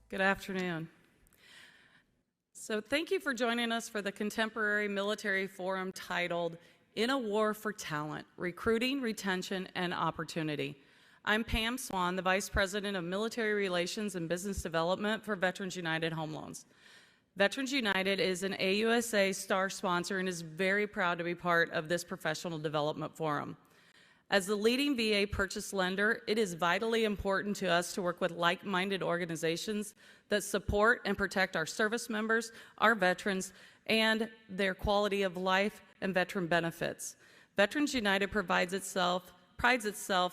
Good afternoon. So thank you for joining us for the Contemporary Military Forum titled In a War for Talent, Recruiting, Retention, and Opportunity. I'm Pam Swan, the Vice President of Military Relations and Business Development for Veterans United Home Loans. Veterans United is an AUSA star sponsor and is very proud to be part of this professional development forum. As the leading VA purchase lender, it is vitally important to us to work with like-minded organizations that support and protect our service members, our veterans, and their quality of life and veteran benefits. Veterans United prides itself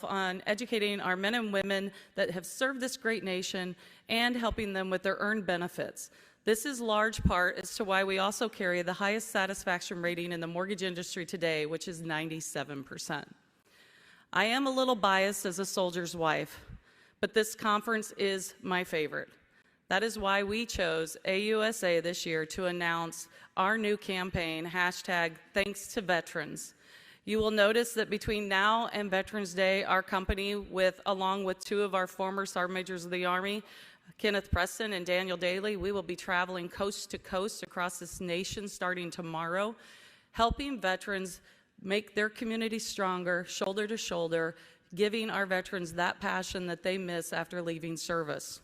on educating our men and women that have served this great nation and helping them with their earned benefits. This is large part as to why we also carry the highest satisfaction rating in the mortgage industry today, which is 97%. I am a little biased as a soldier's wife, but this conference is my favorite. That is why we chose AUSA this year to announce our new campaign, #ThanksToVeterans. You will notice that between now and Veterans Day, our company, along with two of our former Sergeant Majors of the Army, Kenneth Preston and Daniel Daly, we will be traveling coast to coast across this nation starting tomorrow, helping veterans make their community stronger, shoulder to shoulder, giving our veterans that passion that they miss after leaving service.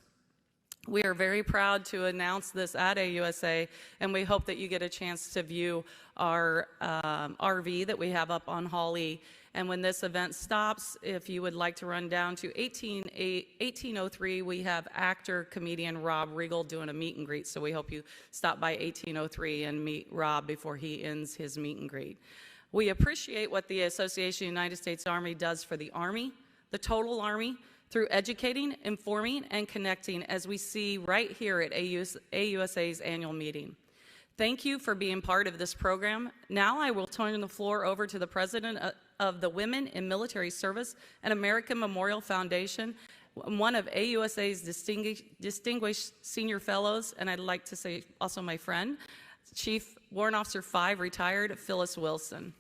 We are very proud to announce this at AUSA, and we hope that you get a chance to view our RV that we have up on Hall E. And when this event stops, if you would like to run down to 1803, we have actor, comedian Rob Riggle doing a meet and greet, so we hope you stop by 1803 and meet Rob before he ends his meet and greet. We appreciate what the Association of the United States Army does for the Army, the total Army, through educating, informing, and connecting, as we see right here at AUSA's annual meeting. Thank you for being part of this program. Now I will turn the floor over to the President of the Women in Military Service and American Memorial Foundation, one of AUSA's distinguished senior fellows, and I'd like to say also my friend, Chief Warrant Officer 5, retired Phyllis Wilson.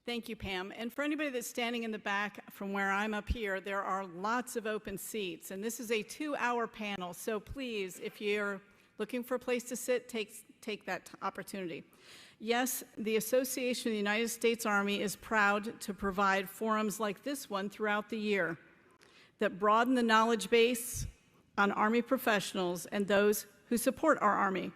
Thank you, Pam. And for anybody that's standing in the back from where I'm up here, there are lots of open seats. And this is a 2-hour panel, so please, if you're looking for a place to sit, take that opportunity. Yes, the Association of the United States Army is proud to provide forums like this one throughout the year that broaden the knowledge base on Army professionals and those who support our Army.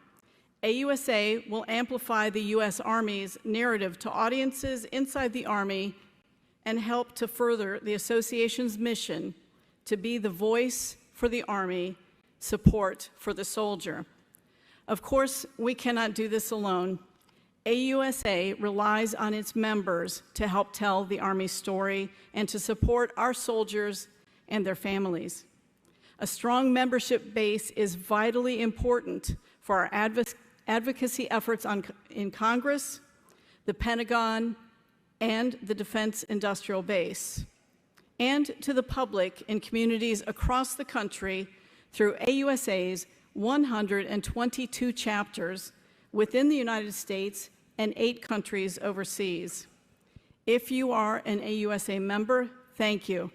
AUSA will amplify the U.S. Army's narrative to audiences inside the Army and help to further the association's mission to be the voice for the Army, support for the soldier. Of course, we cannot do this alone. AUSA relies on its members to help tell the Army's story and to support our soldiers and their families. A strong membership base is vitally important for our advocacy efforts in Congress, the Pentagon, and the Defense Industrial Base, and to the public in communities across the country through AUSA's 122 chapters within the United States and 8 countries overseas. If you are an AUSA member, thank you.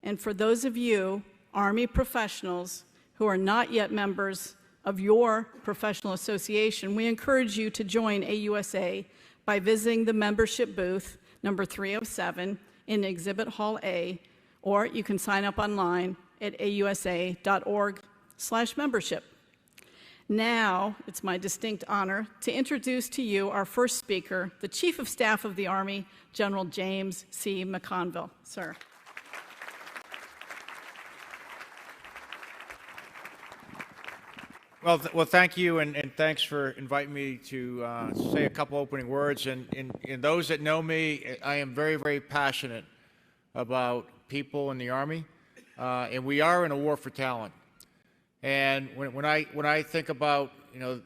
And for those of you, Army professionals, who are not yet members of your professional association, we encourage you to join AUSA by visiting the membership booth, number 307, in Exhibit Hall A, or you can sign up online at ausa.org/membership. Now, it's my distinct honor to introduce to you our first speaker, the Chief of Staff of the Army, General James C. McConville. Sir. Well, thank you, and thanks for inviting me to say a couple opening words. And those that know me, I am very, very passionate about people in the Army, and we are in a war for talent. And when I think about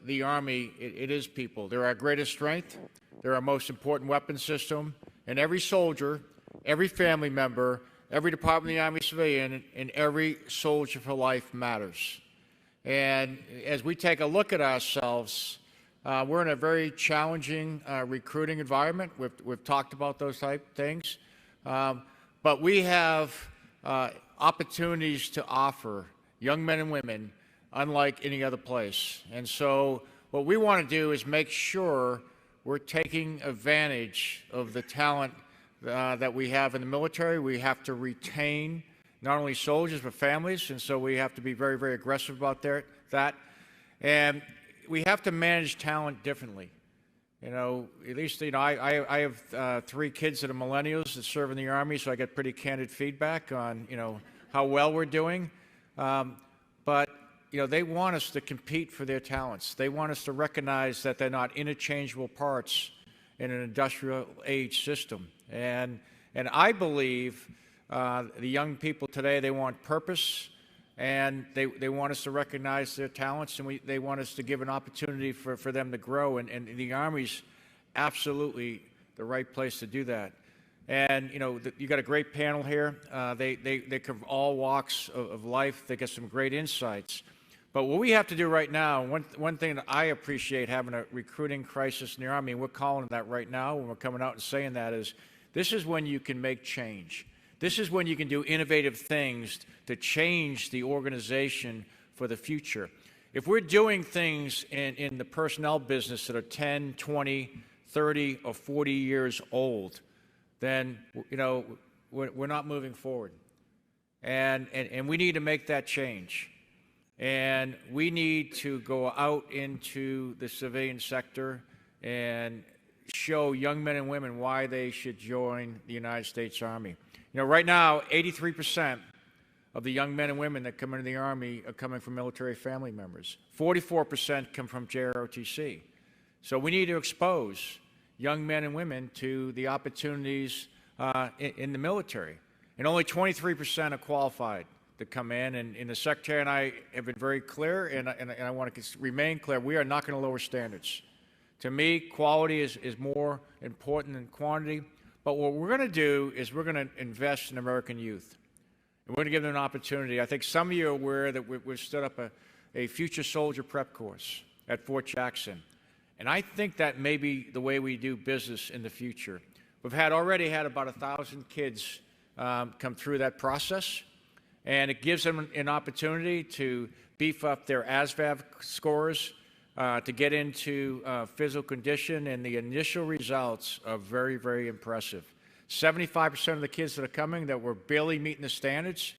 the Army, it is people. They're our greatest strength. They're our most important weapon system. And every soldier, every family member, every Department of the Army civilian, and every soldier for life matters. And as we take a look at ourselves, We're in a very challenging recruiting environment. We've talked about those type things. But we have opportunities to offer young men and women unlike any other place. And so what we want to do is make sure we're taking advantage of the talent that we have in the military. We have to retain not only soldiers but families, and so we have to be very, very aggressive about that. And we have to manage talent differently. You know, at least, you know, I have 3 kids that are millennials that serve in the Army, so I get pretty candid feedback on, you know, how well we're doing. But, you know, they want us to compete for their talents. They want us to recognize that they're not interchangeable parts in an industrial age system. And I believe the young people today, they want purpose, and they want us to recognize their talents, and they want us to give an opportunity for them to grow. And the Army's absolutely the right place to do that. And, you know, you got a great panel here. They cover all walks of life. They get some great insights. But what we have to do right now, one thing that I appreciate having a recruiting crisis in the Army, and we're calling it that right now when we're coming out and saying that, is this is when you can make change. This is when you can do innovative things to change the organization for the future. If we're doing things in the personnel business that are 10, 20, 30, or 40 years old, then, you know, we're not moving forward. And we need to make that change. And we need to go out into the civilian sector and show young men and women why they should join the United States Army. You know, right now, 83% of the young men and women that come into the Army are coming from military family members. 44% come from JROTC. So we need to expose young men and women to the opportunities in the military. And only 23% are qualified to come in. And the Secretary and I have been very clear, and I want to remain clear, we are not going to lower standards. To me, quality is more important than quantity. But what we're going to do is we're going to invest in American youth. And we're going to give them an opportunity. I think some of you are aware that we've stood up a future soldier prep course at Fort Jackson. And I think that may be the way we do business in the future. We've already had about 1,000 kids come through that process. And it gives them an opportunity to beef up their ASVAB scores, to get into physical condition, and the initial results are very, very impressive. 75% of the kids that are coming that were barely meeting the standards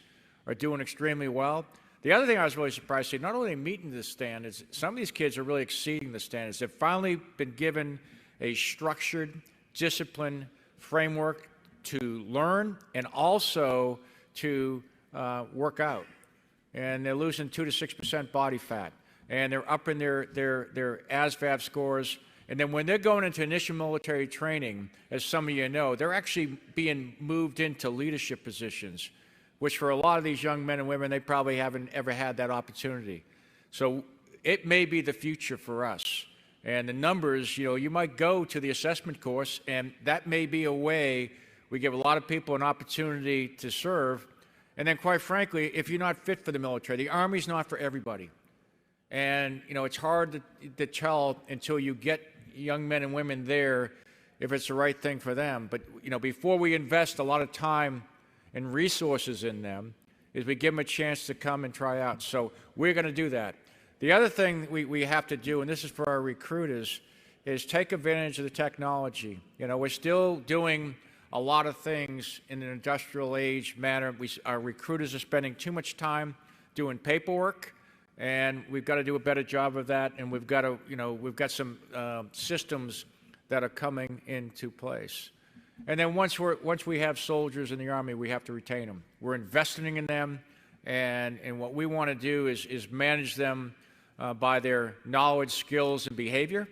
are doing extremely well. The other thing I was really surprised to see, not only are they meeting the standards, some of these kids are really exceeding the standards. They've finally been given a structured, disciplined framework to learn and also to work out. And they're losing 2 to 6% body fat. And they're upping their ASVAB scores. And then when they're going into initial military training, as some of you know, they're actually being moved into leadership positions, which for a lot of these young men and women, they probably haven't ever had that opportunity. So it may be the future for us. And the numbers, you know, you might go to the assessment course, and that may be a way we give a lot of people an opportunity to serve. And then, quite frankly, if you're not fit for the military, the Army's not for everybody. And, you know, it's hard to tell until you get young men and women there if it's the right thing for them. But, you know, before we invest a lot of time and resources in them, is we give them a chance to come and try out. So we're going to do that. The other thing we have to do, and this is for our recruiters, is take advantage of the technology. You know, we're still doing a lot of things in an industrial age manner. Our recruiters are spending too much time doing paperwork. And we've got to do a better job of that, and we've got to, you know, we've got some systems that are coming into place. And then once we have soldiers in the Army, we have to retain them. We're investing in them, and what we want to do is manage them by their knowledge, skills, and behavior,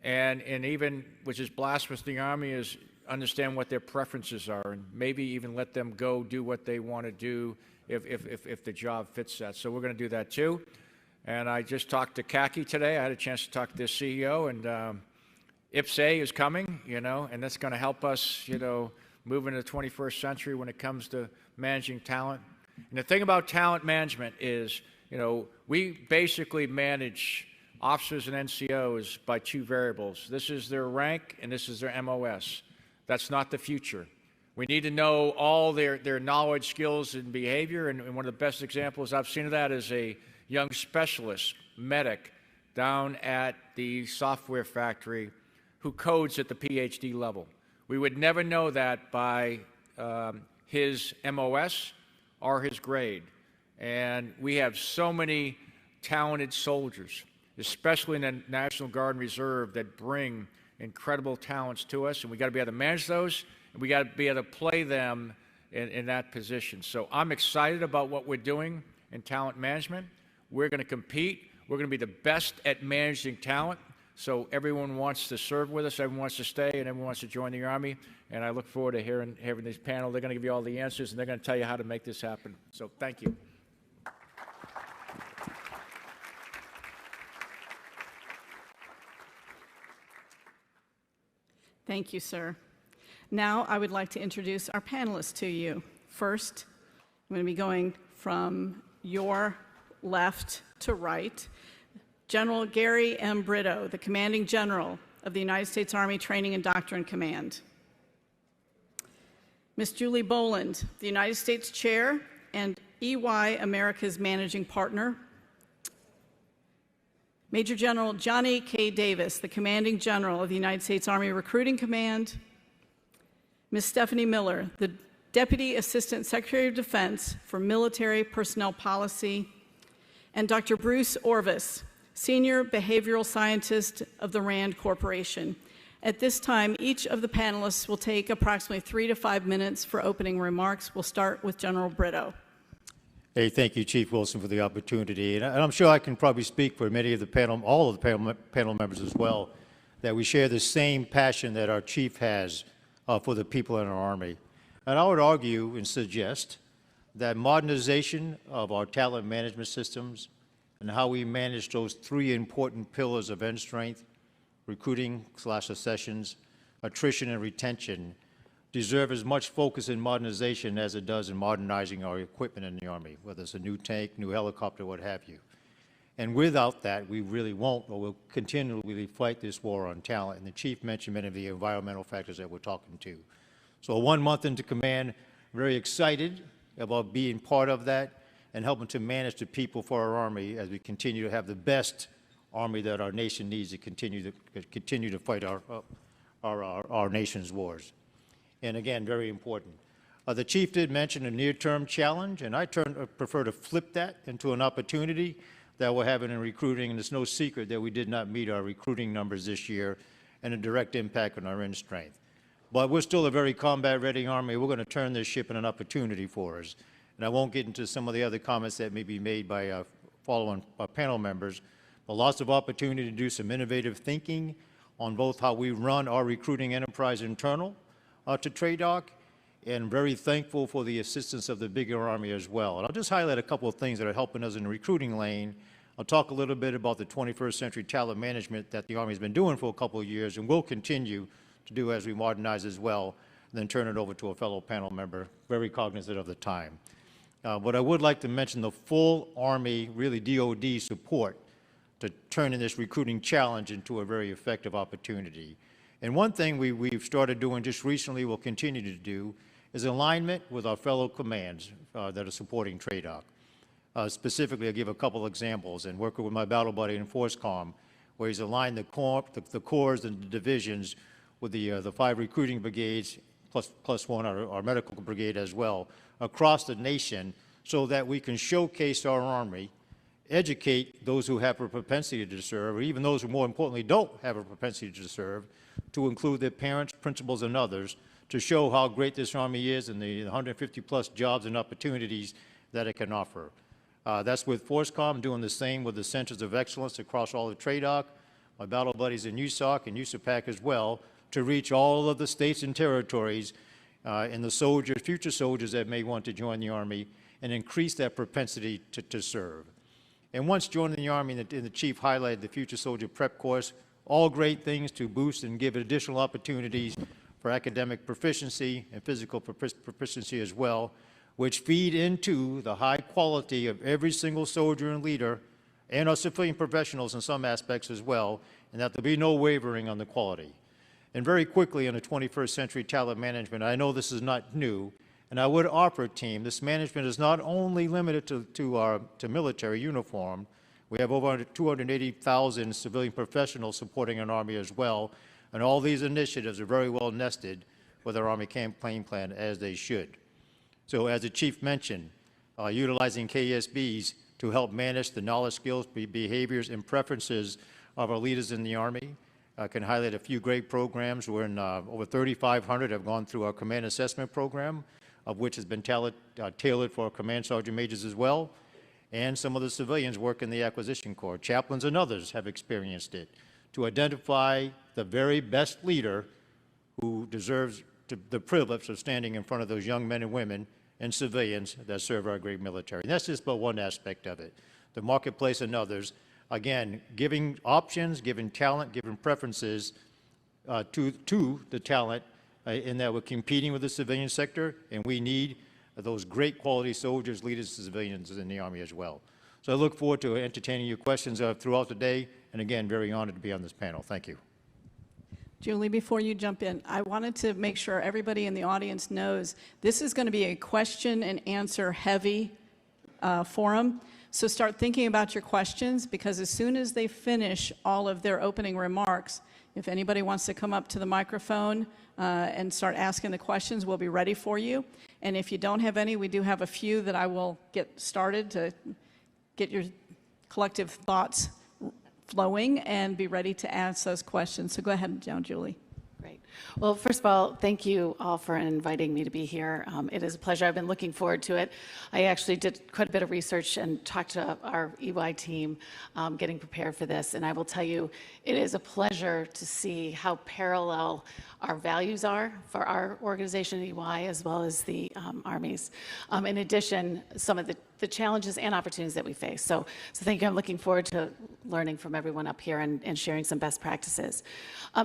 and even, which is blasphemous in the Army, is understand what their preferences are, and maybe even let them go do what they want to do if the job fits that. So we're going to do that too. And I just talked to CACI today. I had a chance to talk to their CEO, and IPSA is coming, you know, and that's going to help us, you know, move into the 21st century when it comes to managing talent. And the thing about talent management is, you know, we basically manage officers and NCOs by two variables. This is their rank and this is their MOS. That's not the future. We need to know all their knowledge, skills, and behavior, and one of the best examples I've seen of that is a young specialist medic down at the software factory who codes at the PhD level. We would never know that by his MOS or his grade. And we have so many talented soldiers, especially in the National Guard and Reserve, that bring incredible talents to us, and we got to be able to manage those, and we got to be able to play them in that position. So I'm excited about what we're doing in talent management. We're going to compete. We're going to be the best at managing talent. So everyone wants to serve with us, everyone wants to stay, and everyone wants to join the Army. And I look forward to hearing this panel. They're going to give you all the answers, and they're going to tell you how to make this happen. So thank you. Thank you, sir. Now I would like to introduce our panelists to you. First, I'm going to be going from your left to right. General Gary M. Brito, the Commanding General of the United States Army Training and Doctrine Command. Ms. Julie Boland, the United States Chair and EY America's Managing Partner. Major General Johnny K. Davis, the Commanding General of the United States Army Recruiting Command. Ms. Stephanie Miller, the Deputy Assistant Secretary of Defense for Military Personnel Policy. And Dr. Bruce Orvis, Senior Behavioral Scientist of the RAND Corporation. At this time, each of the panelists will take approximately 3 to 5 minutes for opening remarks. We'll start with General Brito. Hey, thank you, Chief Wilson, for the opportunity. And I'm sure I can probably speak for many of the panel, all of the panel members as well, that we share the same passion that our Chief has for the people in our Army. And I would argue and suggest that modernization of our talent management systems and how we manage those three important pillars of end strength, recruiting/accessions, attrition, and retention, deserve as much focus in modernization as it does in modernizing our equipment in the Army, whether it's a new tank, new helicopter, what have you. And without that, we really won't, or we'll continually fight this war on talent. And the Chief mentioned many of the environmental factors that we're talking to. So 1 month into command, very excited about being part of that and helping to manage the people for our Army as we continue to have the best Army that our nation needs to continue to fight our nation's wars. And again, very important. The Chief did mention a near-term challenge, and I prefer to flip that into an opportunity that we're having in recruiting, and it's no secret that we did not meet our recruiting numbers this year and a direct impact on our end strength. But we're still a very combat-ready Army. We're going to turn this ship in an opportunity for us. And I won't get into some of the other comments that may be made by following panel members, but lots of opportunity to do some innovative thinking on both how we run our recruiting enterprise internal to TRADOC, and very thankful for the assistance of the bigger Army as well. And I'll just highlight a couple of things that are helping us in the recruiting lane. I'll talk a little bit about the 21st century talent management that the Army's been doing for a couple of years and will continue to do as we modernize as well, and then turn it over to a fellow panel member, very cognizant of the time. But I would like to mention the full Army, really DOD support to turning this recruiting challenge into a very effective opportunity. And one thing we've started doing just recently, we'll continue to do, is alignment with our fellow commands that are supporting TRADOC. Specifically, I'll give a couple examples, and working with my battle buddy in FORSCOM, where he's aligned the corps and the divisions with the 5 recruiting brigades, plus one, our medical brigade as well, across the nation, so that we can showcase our Army, educate those who have a propensity to serve, or even those who, more importantly, don't have a propensity to serve, to include their parents, principals, and others, to show how great this Army is and the 150-plus jobs and opportunities that it can offer. That's with FORSCOM, doing the same with the Centers of Excellence across all of TRADOC, my battle buddies in USOC and USAPAC as well, to reach all of the states and territories and the soldiers, future soldiers that may want to join the Army, and increase that propensity to serve. And once joining the Army, and the Chief highlighted the Future Soldier Prep Course, all great things to boost and give additional opportunities for academic proficiency and physical proficiency as well, which feed into the high quality of every single soldier and leader and our civilian professionals in some aspects as well, and that there'll be no wavering on the quality. And very quickly in the 21st century talent management, I know this is not new, and I would offer, team, this management is not only limited to military uniform. We have over 280,000 civilian professionals supporting an Army as well, and all these initiatives are very well nested with our Army campaign plan, as they should. So as the Chief mentioned, utilizing KSBs to help manage the knowledge, skills, behaviors, and preferences of our leaders in the Army. I can highlight a few great programs. We're in over 3,500 have gone through our command assessment program, of which has been tailored for our command sergeant majors as well. And some of the civilians work in the acquisition corps. Chaplains and others have experienced it to identify the very best leader who deserves the privilege of standing in front of those young men and women and civilians that serve our great military. And that's just but one aspect of it. The marketplace and others, again, giving options, giving talent, giving preferences to the talent in that we're competing with the civilian sector, and we need those great quality soldiers, leaders, and civilians in the Army as well. So I look forward to entertaining your questions throughout the day, and again, very honored to be on this panel. Thank you. Julie, before you jump in, I wanted to make sure everybody in the audience knows this is going to be a question and answer heavy forum. So start thinking about your questions, because as soon as they finish all of their opening remarks, if anybody wants to come up to the microphone and start asking the questions, we'll be ready for you. And if you don't have any, we do have a few that I will get started to get your collective thoughts flowing and be ready to ask those questions. So go ahead now, Julie. Great. Well, first of all, thank you all for inviting me to be here. It is a pleasure. I've been looking forward to it. I actually did quite a bit of research and talked to our EY team getting prepared for this. And I will tell you, it is a pleasure to see how parallel our values are for our organization at EY as well as the Army's. In addition, some of the challenges and opportunities that we face. So thank you. I'm looking forward to learning from everyone up here and sharing some best practices.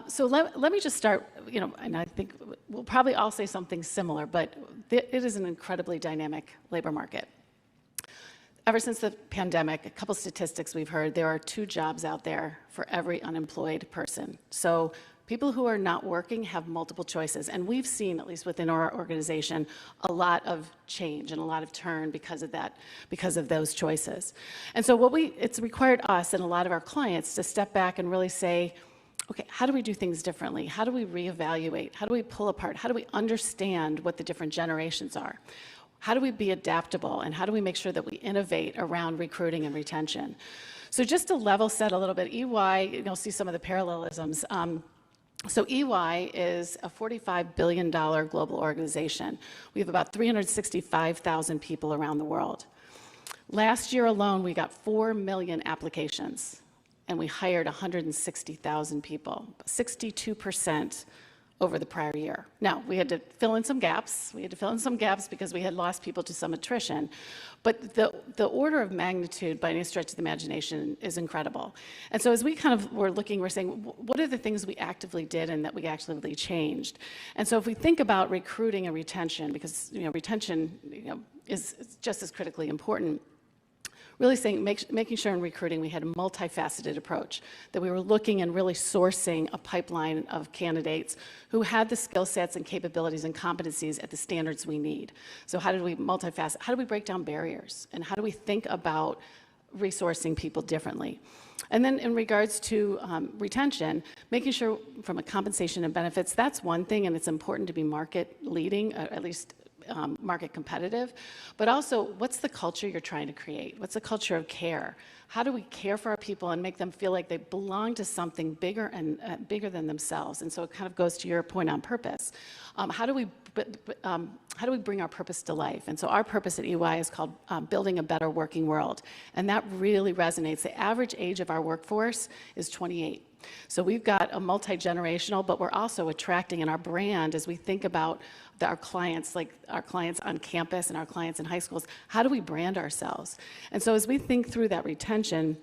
So let me just start, and I think we'll probably all say something similar, but it is an incredibly dynamic labor market. Ever since the pandemic, a couple statistics we've heard, there are 2 jobs out there for every unemployed person. So people who are not working have multiple choices, and we've seen, at least within our organization, a lot of change and a lot of turn because of that, because of those choices. And so it's required us and a lot of our clients to step back and really say, okay, how do we do things differently? How do we reevaluate? How do we pull apart? How do we understand what the different generations are? How do we be adaptable, and how do we make sure that we innovate around recruiting and retention? So just to level set a little bit, EY, you'll see some of the parallelisms. So EY is a $45 billion global organization. We have about 365,000 people around the world. Last year alone, we got 4 million applications, and we hired 160,000 people, 62% over the prior year. Now, we had to fill in some gaps. Because we had lost people to some attrition. But the order of magnitude, by any stretch of the imagination, is incredible. And so as we kind of were looking, we're saying, what are the things we actively did and that we actually changed? And so if we think about recruiting and retention, because retention is just as critically important, really saying, making sure in recruiting we had a multifaceted approach, that we were looking and really sourcing a pipeline of candidates who had the skill sets and capabilities and competencies at the standards we need. So how do we multifaceted? How do we break down barriers? And how do we think about resourcing people differently? And then in regards to retention, making sure from a compensation and benefits, that's one thing, and it's important to be market leading, at least market competitive, but also what's the culture you're trying to create? What's the culture of care? How do we care for our people and make them feel like they belong to something bigger and bigger than themselves? And so it kind of goes to your point on purpose. How do we bring our purpose to life? And so our purpose at EY is called Building a Better Working World. And that really resonates. The average age of our workforce is 28. So we've got a multi-generational, but we're also attracting in our brand as we think about our clients, like our clients on campus and our clients in high schools, how do we brand ourselves? And so as we think through that retention,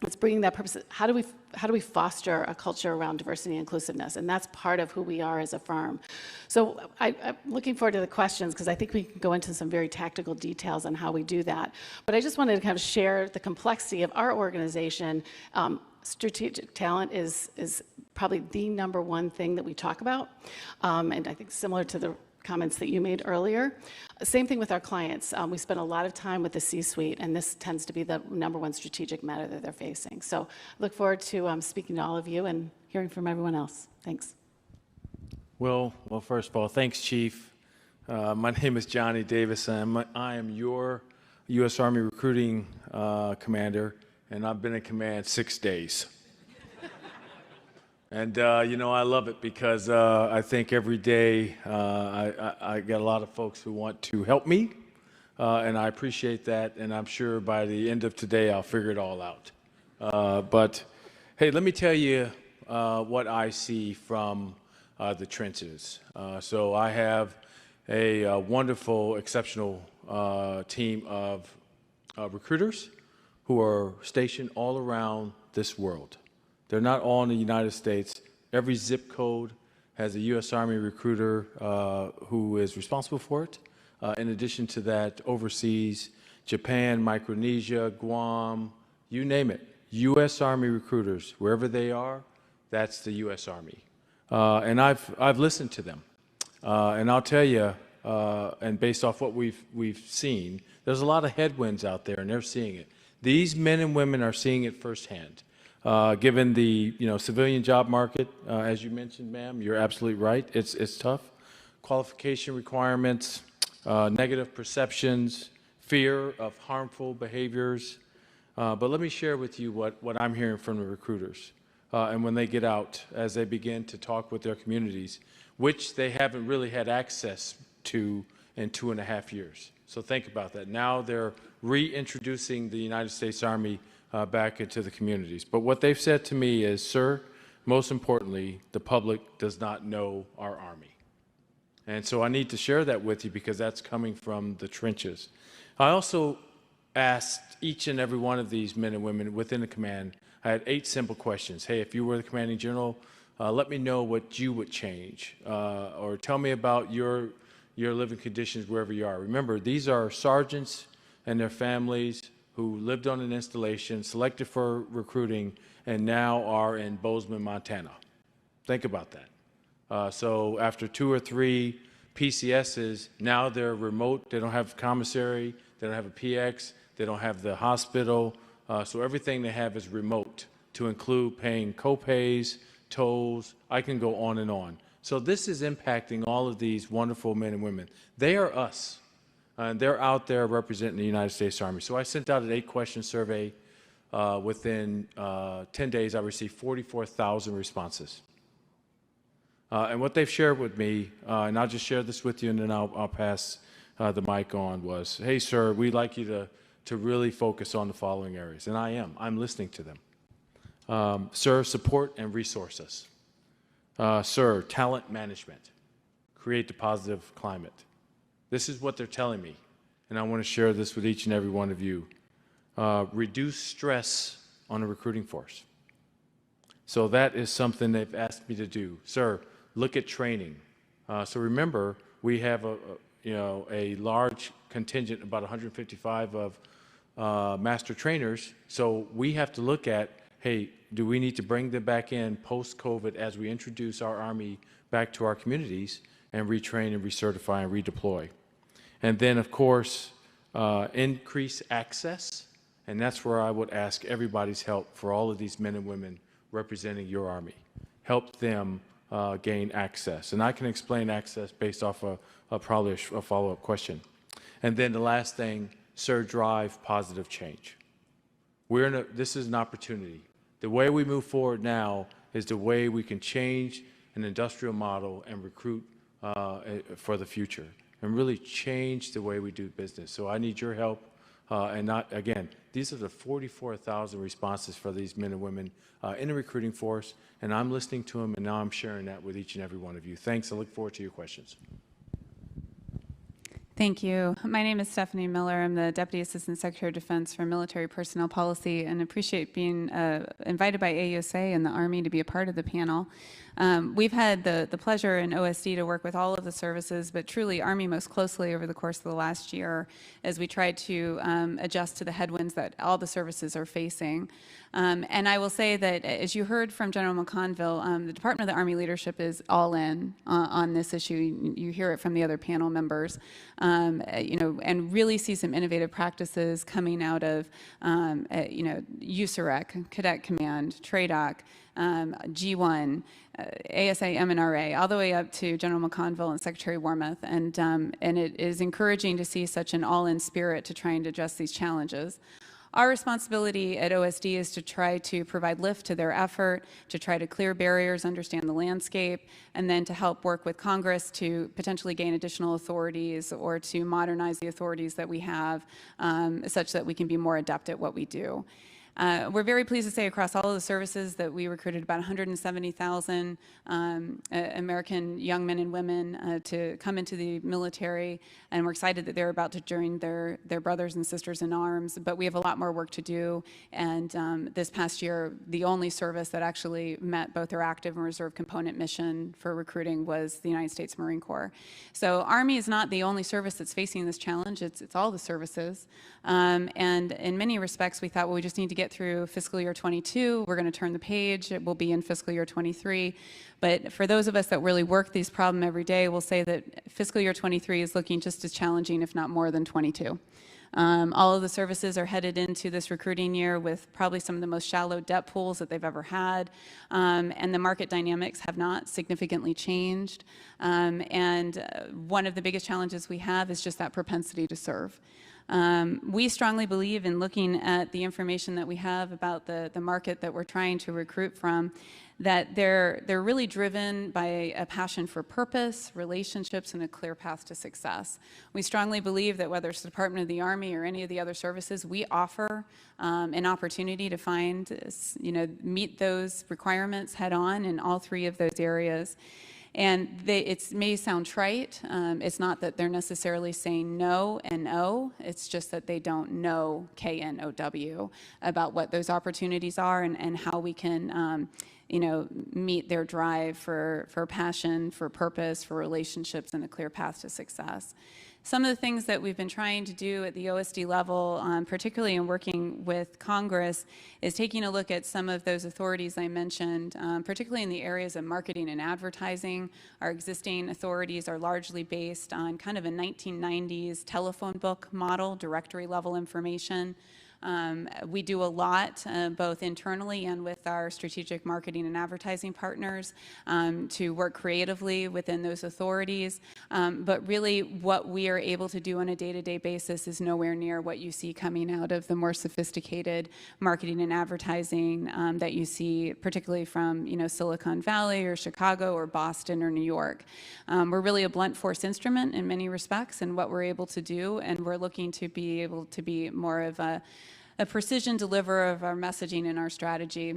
it's bringing that purpose. How do we how do we foster a culture around diversity and inclusiveness? And that's part of who we are as a firm. So I'm looking forward to the questions, because I think we can go into some very tactical details on how we do that. But I just wanted to kind of share the complexity of our organization. Strategic talent is probably the number one thing that we talk about. And I think similar to the comments that you made earlier. Same thing with our clients. We spend a lot of time with the C-suite, and this tends to be the number one strategic matter that they're facing. So I look forward to speaking to all of you and hearing from everyone else. Thanks. Well, first of all, thanks, Chief. My name is Johnny Davis, and I am your U.S. Army recruiting commander, and I've been in command 6 days. And, you know, I love it because I think every day I get a lot of folks who want to help me, and I appreciate that, and I'm sure by the end of today I'll figure it all out. But, hey, let me tell you what I see from the trenches. So I have a wonderful, exceptional team of recruiters who are stationed all around this world. They're not all in the United States. Every zip code has a U.S. Army recruiter who is responsible for it. In addition to that, overseas, Japan, Micronesia, Guam, you name it. U.S. Army recruiters, wherever they are, that's the U.S. Army. And I've listened to them. And I'll tell you, and based off what we've seen, there's a lot of headwinds out there, and they're seeing it. These men and women are seeing it firsthand. Given the civilian job market, as you mentioned, ma'am, you're absolutely right. It's tough. Qualification requirements, negative perceptions, fear of harmful behaviors. But let me share with you what I'm hearing from the recruiters. And when they get out, as they begin to talk with their communities, which they haven't really had access to in 2.5 years. So think about that. Now they're reintroducing the United States Army back into the communities. But what they've said to me is, sir, most importantly, the public does not know our Army. And so I need to share that with you because that's coming from the trenches. I also asked each and every one of these men and women within the command, I had 8 simple questions. Hey, if you were the commanding general, let me know what you would change, or tell me about your living conditions wherever you are. Remember, these are sergeants and their families who lived on an installation, selected for recruiting, and now are in Bozeman, Montana. Think about that. So after 2 or 3 PCSs, now they're remote. They don't have commissary. They don't have a PX. They don't have the hospital. So everything they have is remote, to include paying co-pays, tolls. I can go on and on. So this is impacting all of these wonderful men and women. They are us. And they're out there representing the United States Army. So I sent out an 8-question survey. Within 10 days, I received 44,000 responses. And what they've shared with me, and I'll just share this with you, and then I'll pass the mic on, was, hey, sir, we'd like you to really focus on the following areas. And I am. I'm listening to them. Sir, support and resource us. Sir, talent management. Create the positive climate. This is what they're telling me, and I want to share this with each and every one of you. Reduce stress on the recruiting force. So that is something they've asked me to do. Sir, look at training. So remember, we have a large contingent, about 155 of master trainers. So we have to look at, hey, do we need to bring them back in post-COVID as we introduce our Army back to our communities and retrain and recertify and redeploy? And then, of course, increase access. And that's where I would ask everybody's help for all of these men and women representing your Army. Help them gain access. And I can explain access based off probably a follow-up question. And then the last thing, sir, drive positive change. This is an opportunity. The way we move forward now is the way we can change an industrial model and recruit for the future, and really change the way we do business. So I need your help, and again, these are the 44,000 responses for these men and women in the recruiting force, and I'm listening to them, and now I'm sharing that with each and every one of you. Thanks. I look forward to your questions. Thank you. My name is Stephanie Miller. I'm the Deputy Assistant Secretary of Defense for Military Personnel Policy and appreciate being invited by AUSA and the Army to be a part of the panel. We've had the pleasure in OSD to work with all of the services, but truly Army most closely over the course of the last year as we tried to adjust to the headwinds that all the services are facing. And I will say that, as you heard from General McConville, the Department of the Army leadership is all in on this issue. You hear it from the other panel members, and really see some innovative practices coming out of, USAREC, Cadet Command, TRADOC, G1, ASA, MNRA, all the way up to General McConville and Secretary Wormuth. And it is encouraging to see such an all-in spirit to trying to address these challenges. Our responsibility at OSD is to try to provide lift to their effort, to try to clear barriers, understand the landscape, and then to help work with Congress to potentially gain additional authorities or to modernize the authorities that we have such that we can be more adept at what we do. We're very pleased to say across all of the services that we recruited about 170,000 American young men and women to come into the military, and we're excited that they're about to join their brothers and sisters in arms, but we have a lot more work to do, and this past year, the only service that actually met both our active and reserve component mission for recruiting was the United States Marine Corps. So Army is not the only service that's facing this challenge, it's all the services, and in many respects, we thought, well, we just need to get through fiscal year 22. We're going to turn the page. It will be in fiscal year 23. But for those of us that really work these problems every day, we'll say that fiscal year 23 is looking just as challenging, if not more than 22. All of the services are headed into this recruiting year with probably some of the most shallow debt pools that they've ever had, and the market dynamics have not significantly changed. One of the biggest challenges we have is just that propensity to serve. We strongly believe in looking at the information that we have about the market that we're trying to recruit from, that they're really driven by a passion for purpose, relationships, and a clear path to success. We strongly believe that whether it's the Department of the Army or any of the other services, we offer an opportunity to find, meet those requirements head on in all three of those areas. And it may sound trite. It's not that they're necessarily saying no and O. It's just that they don't know KNOW about what those opportunities are and how we can meet their drive for passion, for purpose, for relationships, and a clear path to success. Some of the things that we've been trying to do at the OSD level, particularly in working with Congress, is taking a look at some of those authorities I mentioned, particularly in the areas of marketing and advertising. Our existing authorities are largely based on kind of a 1990s telephone book model, directory level information. We do a lot, both internally and with our strategic marketing and advertising partners, to work creatively within those authorities. But really, what we are able to do on a day-to-day basis is nowhere near what you see coming out of the more sophisticated marketing and advertising that you see, particularly from Silicon Valley or Chicago or Boston or New York. We're really a blunt force instrument in many respects in what we're able to do, and we're looking to be able to be more of a precision deliverer of our messaging and our strategy.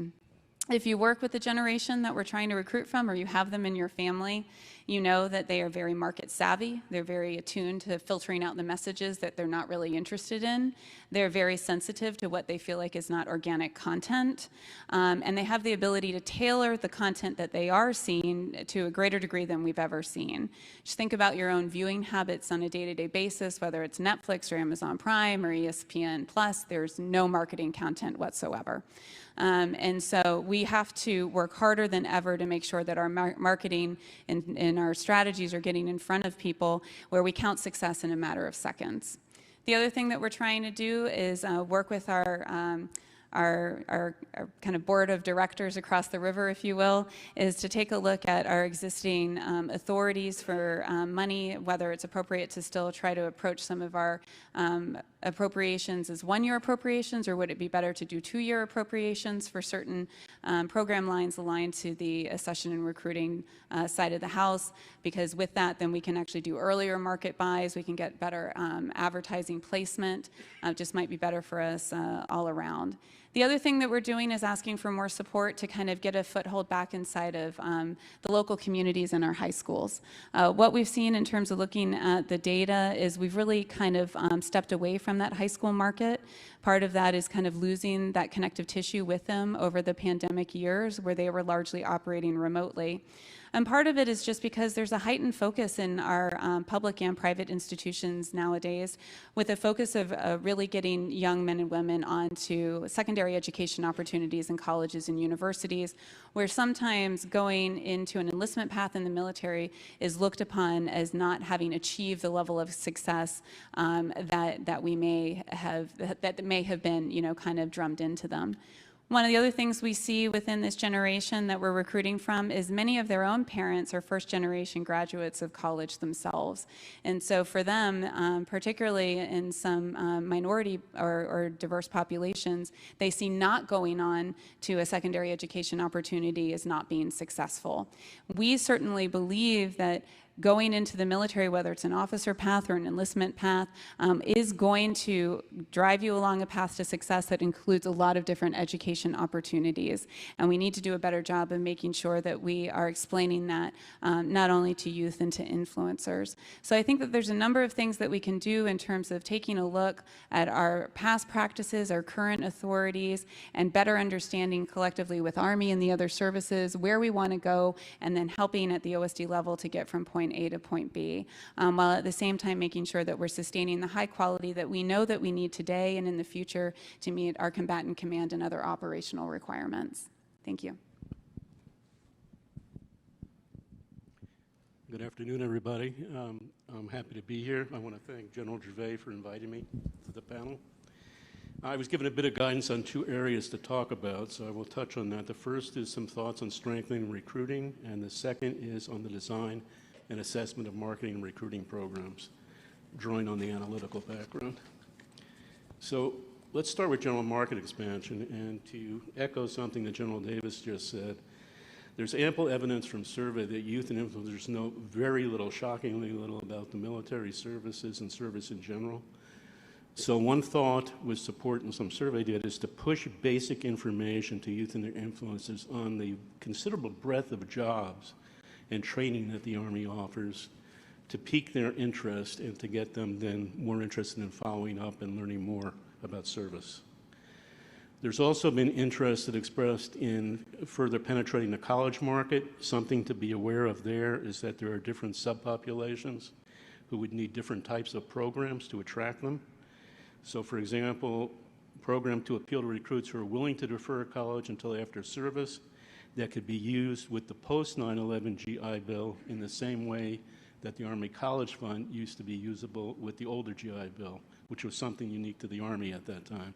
If you work with the generation that we're trying to recruit from, or you have them in your family, you know that they are very market savvy. They're very attuned to filtering out the messages that they're not really interested in. They're very sensitive to what they feel like is not organic content. And they have the ability to tailor the content that they are seeing to a greater degree than we've ever seen. Just think about your own viewing habits on a day-to-day basis, whether it's Netflix or Amazon Prime or ESPN Plus, there's no marketing content whatsoever. And so we have to work harder than ever to make sure that our marketing and our strategies are getting in front of people where we count success in a matter of seconds. The other thing that we're trying to do is work with our kind of board of directors across the river, if you will, is to take a look at our existing authorities for money, whether it's appropriate to still try to approach some of our appropriations as one-year appropriations, or would it be better to do two-year appropriations for certain program lines aligned to the accession and recruiting side of the house, because with that, then we can actually do earlier market buys, we can get better advertising placement, just might be better for us all around. The other thing that we're doing is asking for more support to kind of get a foothold back inside of the local communities in our high schools. What we've seen in terms of looking at the data is we've really kind of stepped away from that high school market. Part of that is kind of losing that connective tissue with them over the pandemic years where they were largely operating remotely. And part of it is just because there's a heightened focus in our public and private institutions nowadays with a focus of really getting young men and women onto secondary education opportunities in colleges and universities, where sometimes going into an enlistment path in the military is looked upon as not having achieved the level of success that may have been, you know, kind of drummed into them. One of the other things we see within this generation that we're recruiting from is many of their own parents are first-generation graduates of college themselves. And so for them, particularly in some minority or diverse populations, they see not going on to a secondary education opportunity as not being successful. We certainly believe that going into the military, whether it's an officer path or an enlistment path, is going to drive you along a path to success that includes a lot of different education opportunities. And we need to do a better job of making sure that we are explaining that not only to youth and to influencers. So I think that there's a number of things that we can do in terms of taking a look at our past practices, our current authorities, and better understanding collectively with Army and the other services where we want to go, and then helping at the OSD level to get from point A to point B, while at the same time making sure that we're sustaining the high quality that we know that we need today and in the future to meet our combatant command and other operational requirements. Thank you. Good afternoon, everybody. I'm happy to be here. I want to thank General Gervais for inviting me to the panel. I was given a bit of guidance on two areas to talk about, so I will touch on that. The first is some thoughts on strengthening recruiting, and the second is on the design and assessment of marketing and recruiting programs, drawing on the analytical background. So let's start with general market expansion, and to echo something that General Davis just said, there's ample evidence from survey that youth and influencers know very little, shockingly little, about the military services and service in general. So one thought with support in some survey data is to push basic information to youth and their influencers on the considerable breadth of jobs and training that the Army offers to pique their interest and to get them then more interested in following up and learning more about service. There's also been interest expressed in further penetrating the college market. Something to be aware of there is that there are different subpopulations who would need different types of programs to attract them. So for example, a program to appeal to recruits who are willing to defer college until after service that could be used with the post-9/11 GI Bill in the same way that the Army College Fund used to be usable with the older GI Bill, which was something unique to the Army at that time.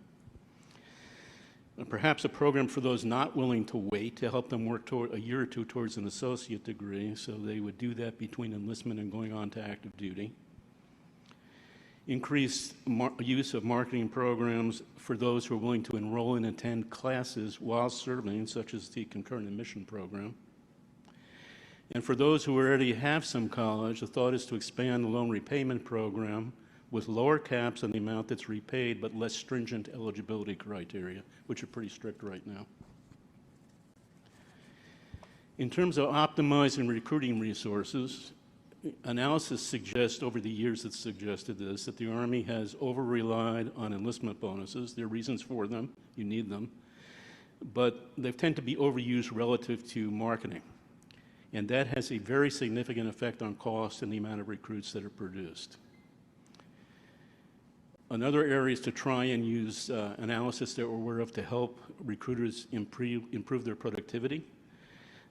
And perhaps a program for those not willing to wait to help them work toward a year or two towards an associate degree, so they would do that between enlistment and going on to active duty. Increased use of marketing programs for those who are willing to enroll and attend classes while serving, such as the concurrent admission program. And for those who already have some college, the thought is to expand the loan repayment program with lower caps on the amount that's repaid, but less stringent eligibility criteria, which are pretty strict right now. In terms of optimizing recruiting resources, analysis suggests, over the years it's suggested this, that the Army has over-relied on enlistment bonuses. There are reasons for them, you need them, but they tend to be overused relative to marketing. And that has a very significant effect on cost and the amount of recruits that are produced. Another area is to try and use analysis that we're aware of to help recruiters improve their productivity.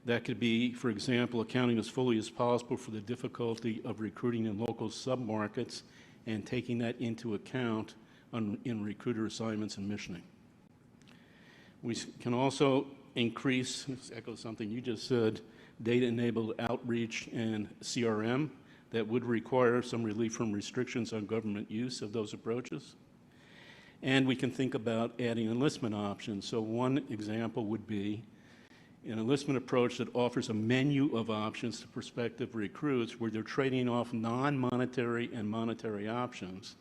That could be, for example, accounting as fully as possible for the difficulty of recruiting in local submarkets and taking that into account in recruiter assignments and missioning. We can also increase, echo something you just said, data-enabled outreach and CRM that would require some relief from restrictions on government use of those approaches. And we can think about adding enlistment options. So one example would be an enlistment approach that offers a menu of options to prospective recruits where they're trading off non-monetary and monetary options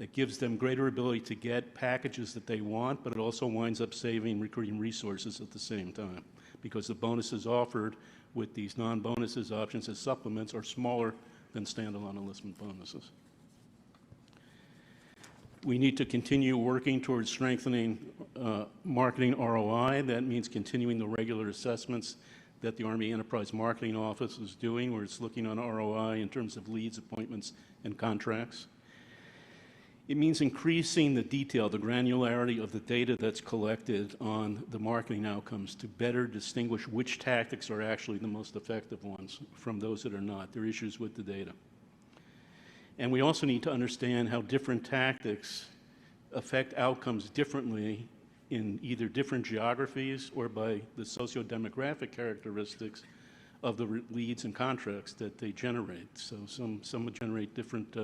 It gives them greater ability to get packages that they want, but it also winds up saving recruiting resources at the same time, because the bonuses offered with these non-bonuses options as supplements are smaller than standalone enlistment bonuses. We need to continue working towards strengthening marketing ROI. That means continuing the regular assessments that the Army Enterprise Marketing Office is doing, where it's looking on ROI in terms of leads, appointments, and contracts. It means increasing the detail, the granularity of the data that's collected on the marketing outcomes to better distinguish which tactics are actually the most effective ones from those that are not. There are issues with the data. And we also need to understand how different tactics affect outcomes differently in either different geographies or by the socio-demographic characteristics of the leads and contracts that they generate. So some would generate different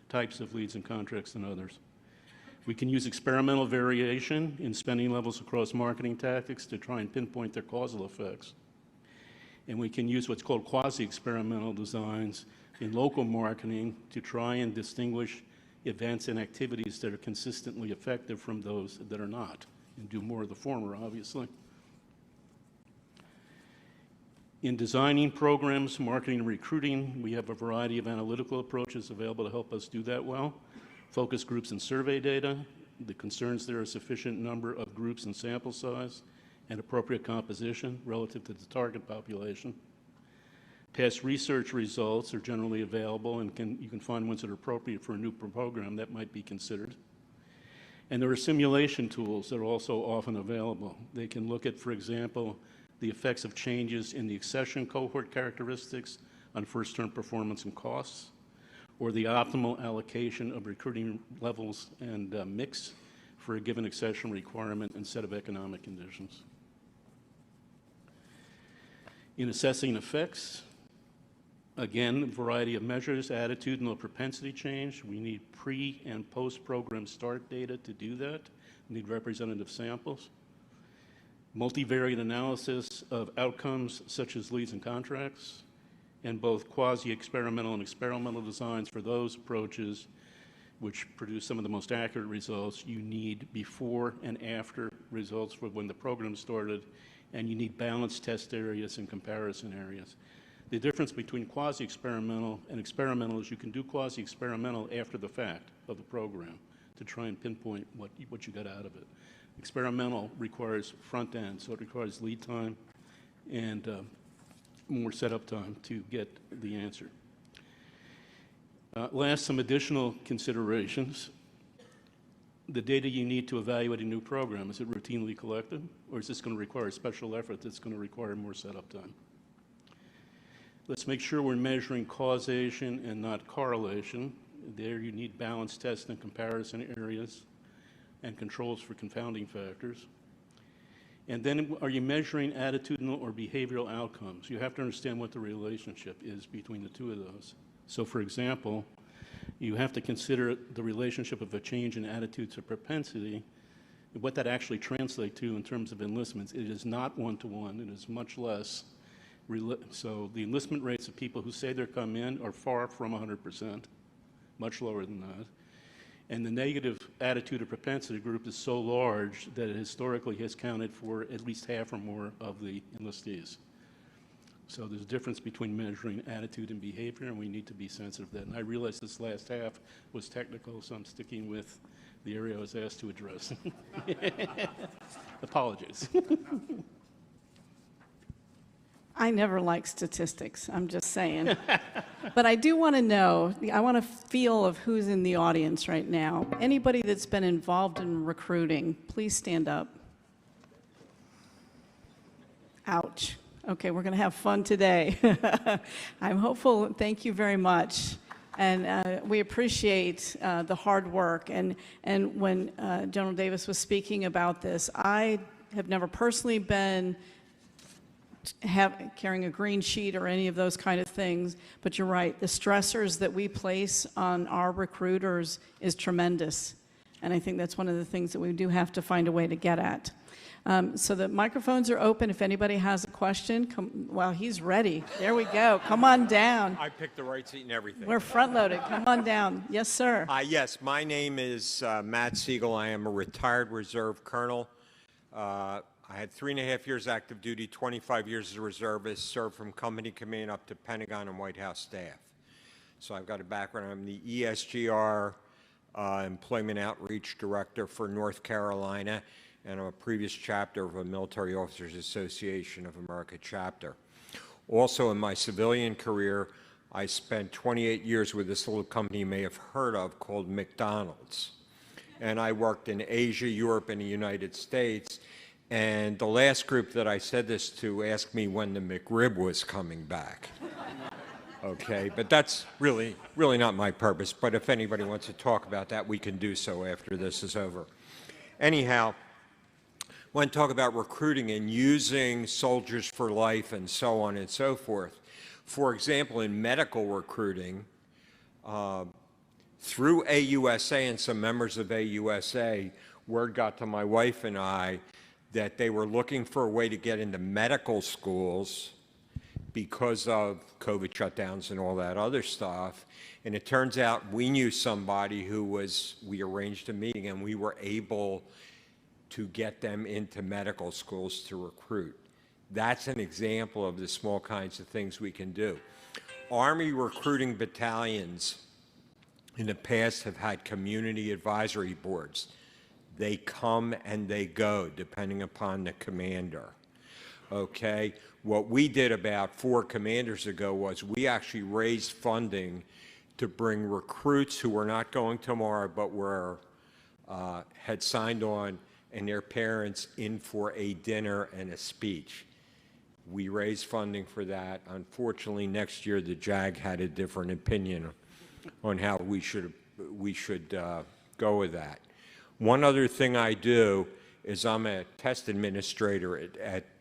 types of leads and contracts than others. We can use experimental variation in spending levels across marketing tactics to try and pinpoint their causal effects. And we can use what's called quasi-experimental designs in local marketing to try and distinguish events and activities that are consistently effective from those that are not, and do more of the former, obviously. In designing programs, marketing, and recruiting, we have a variety of analytical approaches available to help us do that well. Focus groups and survey data. The concerns there are sufficient number of groups and sample size and appropriate composition relative to the target population. Past research results are generally available, and you can find ones that are appropriate for a new program that might be considered. And there are simulation tools that are also often available. They can look at, for example, the effects of changes in the accession cohort characteristics on first-term performance and costs, or the optimal allocation of recruiting levels and mix for a given accession requirement and set of economic conditions. In assessing effects, again, a variety of measures, attitudinal propensity change. We need pre- and post-program start data to do that. We need representative samples. Multivariate analysis of outcomes such as leads and contracts, and both quasi-experimental and experimental designs for those approaches which produce some of the most accurate results. You need before and after results for when the program started, and you need balanced test areas and comparison areas. The difference between quasi-experimental and experimental is you can do quasi-experimental after the fact of the program to try and pinpoint what you got out of it. Experimental requires front end, so it requires lead time and more setup time to get the answer. Last, some additional considerations. The data you need to evaluate a new program, is it routinely collected, or is this going to require a special effort that's going to require more setup time? Let's make sure we're measuring causation and not correlation. There you need balanced test and comparison areas and controls for confounding factors. And then are you measuring attitudinal or behavioral outcomes? You have to understand what the relationship is between the two of those. So for example, you have to consider the relationship of a change in attitudes or propensity, what that actually translates to in terms of enlistments. It is not one-to-one, it is much less. So the enlistment rates of people who say they're come in are far from 100%, much lower than that. And the negative attitude or propensity group is so large that it historically has counted for at least half or more of the enlistees. So there's a difference between measuring attitude and behavior, and we need to be sensitive to that. And I realize this last half was technical, so I'm sticking with the area I was asked to address. Apologies. I never like statistics, I'm just saying. But I do want to know, I want a feel of who's in the audience right now. Anybody that's been involved in recruiting, please stand up. Ouch. Okay, we're going to have fun today. I'm hopeful. Thank you very much. And we appreciate the hard work. And when General Davis was speaking about this, I have never personally been carrying a green sheet or any of those kind of things, but you're right, the stressors that we place on our recruiters is tremendous, and I think that's one of the things that we do have to find a way to get at. So the microphones are open if anybody has a question, well, he's ready. There we go. Come on down. I picked the right seat and everything. We're front-loaded. Come on down. Yes, sir. Yes, my name is Matt Siegel. I am a retired reserve colonel. I had 3.5 years active duty, 25 years as a reservist, served from company command up to Pentagon and White House staff. So I've got a background. I'm the ESGR Employment Outreach Director for North Carolina, and I'm a previous chapter of a Military Officers Association of America chapter. Also in my civilian career, I spent 28 years with this little company you may have heard of called McDonald's. And I worked in Asia, Europe, and the United States. And the last group that I said this to asked me when the McRib was coming back. Okay, but that's really not my purpose. But if anybody wants to talk about that, we can do so after this is over. Anyhow, I want to talk about recruiting and using Soldiers for Life and so on and so forth. For example, in medical recruiting, through AUSA and some members of AUSA, word got to my wife and I that they were looking for a way to get into medical schools because of COVID shutdowns and all that other stuff. And it turns out we knew somebody we arranged a meeting and we were able to get them into medical schools to recruit. That's an example of the small kinds of things we can do. Army recruiting battalions in the past have had community advisory boards. They come and they go depending upon the commander. Okay, what we did about 4 commanders ago was we actually raised funding to bring recruits who were not going tomorrow but had signed on and their parents in for a dinner and a speech. We raised funding for that. Unfortunately, next year the JAG had a different opinion on how we should go with that. One other thing I do is I'm a test administrator at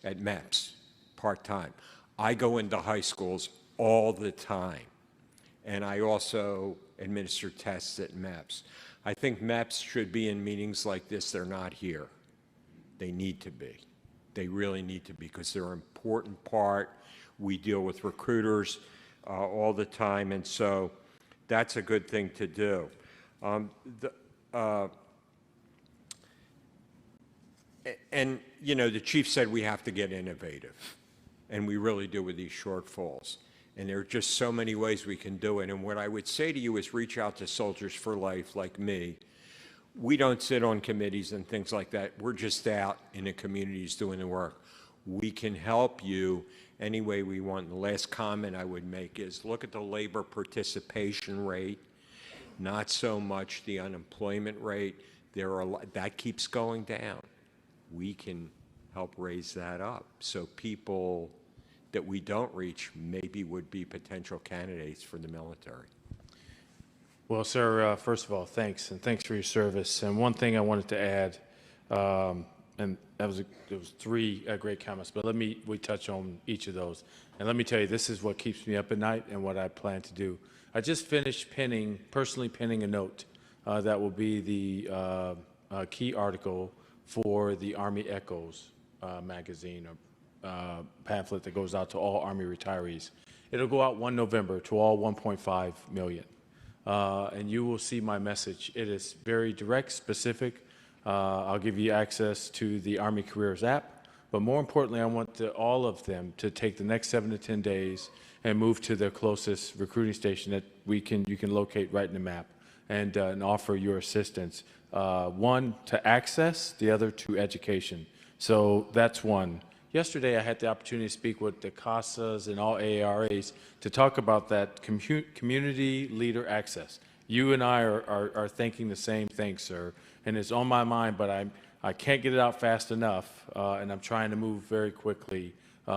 MEPS part-time. I go into high schools all the time, and I also administer tests at MEPS. I think MEPS should be in meetings like this. They're not here. They need to be. They really need to be because they're an important part. We deal with recruiters all the time, and so that's a good thing to do. And, you know, the chief said we have to get innovative, and we really do with these shortfalls. And there are just so many ways we can do it. And what I would say to you is reach out to Soldiers for Life like me. We don't sit on committees and things like that. We're just out in the communities doing the work. We can help you any way we want. And the last comment I would make is look at the labor participation rate, not so much the unemployment rate. That keeps going down. We can help raise that up so people that we don't reach maybe would be potential candidates for the military. Well, sir, first of all, thanks, and thanks for your service. And one thing I wanted to add, and there was 3 great comments, but we touch on each of those. And let me tell you, this is what keeps me up at night and what I plan to do. I just finished personally penning a note that will be the key article for the Army Echoes magazine or pamphlet that goes out to all Army retirees. It'll go out 1 November to all 1.5 million. And you will see my message. It is very direct, specific. I'll give you access to the Army Careers app. But more importantly, I want all of them to take the next 7 to 10 days and move to their closest recruiting station that you can locate right in the map and offer your assistance. One to access, the other to education. So that's one. Yesterday, I had the opportunity to speak with the CASAs and all AARAs to talk about that community leader access. You and I are thinking the same thing, sir, and it's on my mind, but I can't get it out fast enough, and I'm trying to move very quickly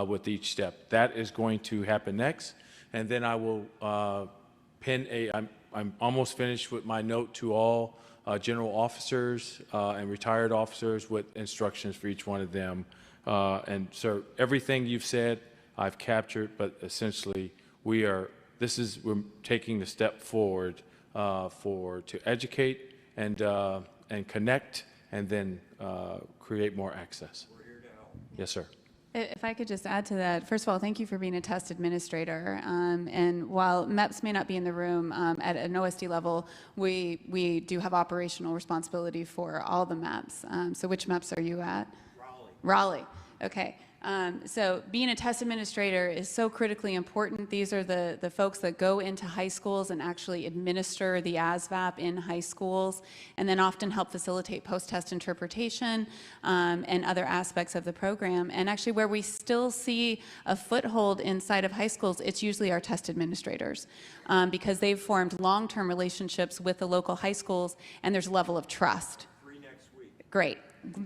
with each step. That is going to happen next, and then I will I'm almost finished with my note to all general officers and retired officers with instructions for each one of them. And sir, everything you've said, I've captured, but essentially we're taking the step forward to educate and connect and then create more access. We're here to help. Yes, sir. If I could just add to that, first of all, thank you for being a test administrator. And while MEPs may not be in the room at an OSD level, we do have operational responsibility for all the MEPs. So which MEPs are you at? Raleigh. Okay. So being a test administrator is so critically important. These are the folks that go into high schools and actually administer the ASVAB in high schools, and then often help facilitate post-test interpretation and other aspects of the program. And actually where we still see a foothold inside of high schools, it's usually our test administrators because they've formed long-term relationships with the local high schools, and there's a level of trust. 3 next week. Great.